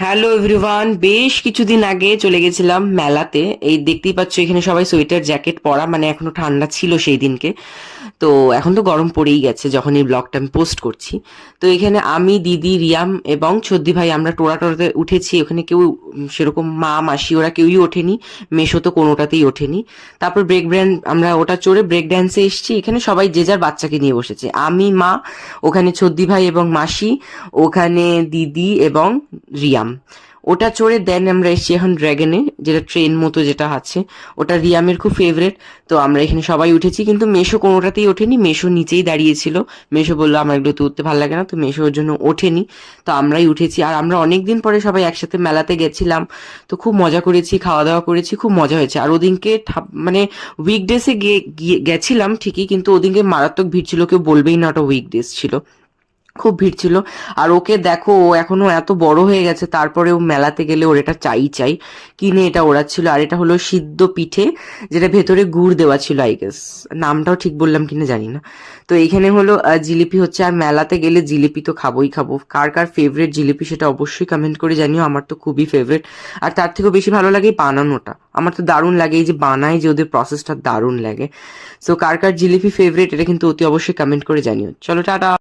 Hello everyone, বেশ কিছুদিন আগে চলে গেছিলাম মেলাতে। এই দেখতেই পাচ্ছ এখানে সবাই সোয়েটার জ্যাকেট পরা, মানে এখনো ঠান্ডা ছিল সেই দিনকে। তো এখন তো গরম পড়েই গেছে যখন এই ব্লগটা আমি পোস্ট করছি। তো এখানে আমি, দিদি, রিয়াম এবং ছদ্দি ভাই আমরা টোরাতে উঠেছি। ওখানে কেউ সেরকম মা মাসি ওরা কেউই ওঠেনি, মেশো তো কোনোটাতেই ওঠেনি। তারপর ব্রেক ড্যান্স, আমরা ওটা চড়ে ব্রেক ড্যান্সে এসেছি। এখানে সবাই যে যার বাচ্চাকে নিয়ে বসেছে, আমি, মা, ওখানে ছদ্দি ভাই এবং মাসি, ওখানে দিদি এবং রিয়াম। ওটা চড়ে দেন আমরা এসেছি এখন ড্র্যাগনে, যেটা ট্রেন মতো যেটা আছে। ওটা রিয়ামের খুব ফেভারেট। তো আমরা এখানে সবাই উঠেছি, কিন্তু মেশো কোনোটাতেই ওঠেনি। মেশো নিচেই দাঁড়িয়েছিল। মেশো বললো আমার এগুলো তো উঠতে ভালো লাগে না, তো মেশো ওর জন্য ওঠেনি। তো আমরাই উঠেছি, আর আমরা অনেকদিন পরে সবাই একসাথে মেলাতে গেছিলাম। তো খুব মজা করেছি, খাওয়া দাওয়া করেছি, খুব মজা হয়েছে। আর ওদিনকে মানে উইকডেসে গেছিলাম ঠিকই, কিন্তু ওদিনকে মারাত্মক ভিড় ছিল, কেউ বলবেই না ওটা উইকডেস ছিল। খুব ভিড় ছিল। আর ওকে দেখো, ও এখনো এত বড় হয়ে গেছে, তারপরেও মেলাতে গেলে ওর এটা চাই চাই কিনে এটা ওড়াচ্ছিল। আর এটা হলো সিদ্ধ পিঠে, যেটা ভেতরে গুড় দেওয়া ছিল, আই গেস। নামটাও ঠিক বললাম কিনা জানি না। তো এইখানে হলো জিলিপি হচ্ছে। আর মেলাতে গেলে জিলিপি তো খাবোই খাবো। কার কার ফেভারিট জিলিপি সেটা অবশ্যই কমেন্ট করে জানিও। আমার তো খুবই ফেভারিট। আর তার থেকেও বেশি ভালো লাগে এই বানানোটা। আমার তো দারুণ লাগে, এই যে বানায় যে ওদের প্রসেসটা দারুণ লাগে। সো কার কার জিলিপি ফেভারিট এটা কিন্তু অতি অবশ্যই কমেন্ট করে জানিও। চলো টাটা।